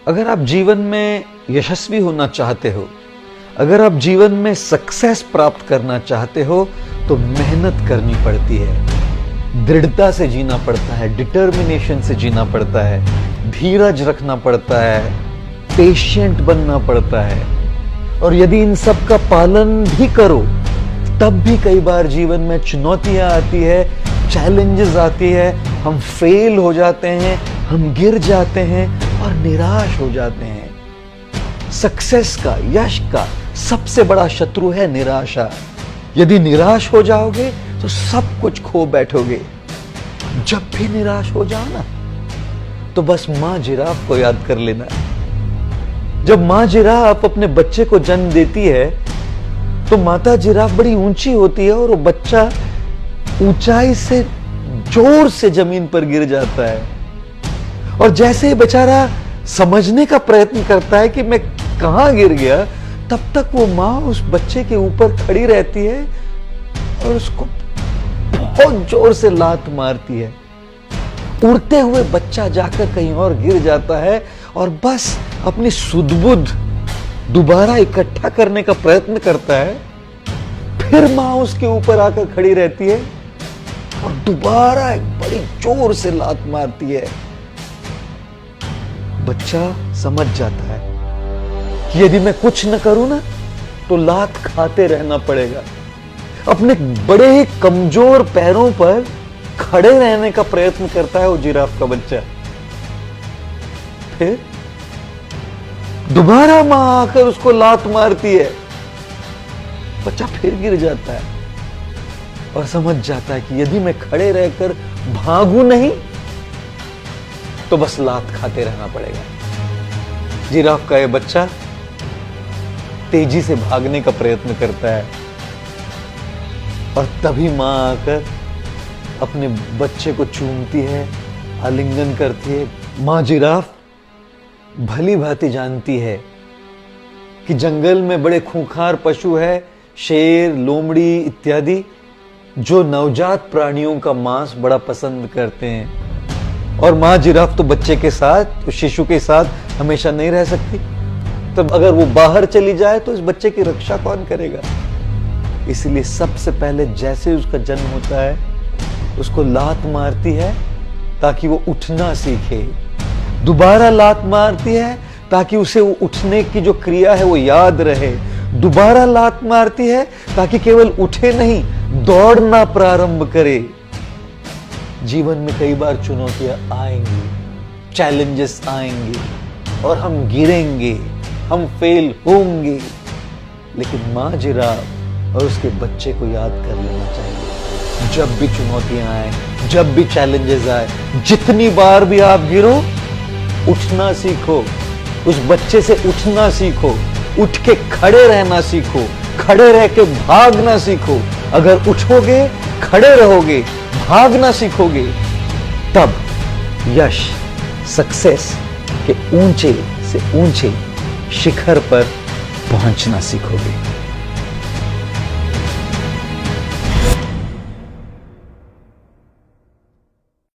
अगर आप जीवन में यशस्वी होना चाहते हो, अगर आप जीवन में सक्सेस प्राप्त करना चाहते हो, तो मेहनत करनी पड़ती है, दृढ़ता से जीना पड़ता है, डिटर्मिनेशन से जीना पड़ता है, धीरज रखना पड़ता है, पेशेंट बनना पड़ता है। और यदि इन सब का पालन भी करो, तब भी कई बार जीवन में चुनौतियां आती है, चैलेंजेस आती है, हम फेल हो जाते हैं, हम गिर जाते हैं और निराश हो जाते हैं। सक्सेस का, यश का सबसे बड़ा शत्रु है निराशा। यदि निराश हो जाओगे तो सब कुछ खो बैठोगे। जब भी निराश हो जाओ ना, तो बस मां जिराफ को याद कर लेना। जब मां जिराफ अपने बच्चे को जन्म देती है, तो माता जिराफ बड़ी ऊंची होती है और वो बच्चा ऊंचाई से जोर से जमीन पर गिर जाता है। और जैसे ही बेचारा समझने का प्रयत्न करता है कि मैं कहां गिर गया, तब तक वो मां उस बच्चे के ऊपर खड़ी रहती है और उसको बहुत जोर से लात मारती है। उड़ते हुए बच्चा जाकर कहीं और गिर जाता है और बस अपनी सुध-बुध दोबारा इकट्ठा करने का प्रयत्न करता है। फिर मां उसके ऊपर आकर खड़ी रहती है और दोबारा एक बड़ी जोर से लात मारती है। बच्चा समझ जाता है कि यदि मैं कुछ न करूं ना, तो लात खाते रहना पड़ेगा। अपने बड़े ही कमजोर पैरों पर खड़े रहने का प्रयत्न करता है वो जिराफ का बच्चा। फिर दोबारा मां आकर उसको लात मारती है, बच्चा फिर गिर जाता है और समझ जाता है कि यदि मैं खड़े रहकर भागूं नहीं, तो बस लात खाते रहना पड़ेगा। जिराफ का ये बच्चा तेजी से भागने का प्रयत्न करता है और तभी मां आकर अपने बच्चे को चूमती है, आलिंगन करती है। मां जिराफ भली भांति जानती है कि जंगल में बड़े खूंखार पशु है, शेर, लोमड़ी इत्यादि, जो नवजात प्राणियों का मांस बड़ा पसंद करते हैं। और मां जिराफ तो बच्चे के साथ, शिशु के साथ हमेशा नहीं रह सकती। तब अगर वो बाहर चली जाए तो इस बच्चे की रक्षा कौन करेगा? इसलिए सबसे पहले जैसे उसका जन्म होता है, उसको लात मारती है ताकि वो उठना सीखे। दोबारा लात मारती है ताकि उसे वो उठने की जो क्रिया है वो याद रहे। दोबारा लात मारती है ताकि केवल उठे नहीं, दौड़ना प्रारंभ करे। जीवन में कई बार चुनौतियां आएंगी, चैलेंजेस आएंगे और हम गिरेंगे, हम फेल होंगे, लेकिन मां जिराफ और उसके बच्चे को याद कर लेना चाहिए। जब भी चुनौतियां आए, जब भी चैलेंजेस आए, जितनी बार भी आप गिरो, उठना सीखो। उस बच्चे से उठना सीखो, उठ के खड़े रहना सीखो, खड़े रह के भागना सीखो। अगर उठोगे, खड़े रहोगे, भागना सीखोगे, तब यश, सक्सेस के ऊंचे से ऊंचे शिखर पर पहुंचना सीखोगे।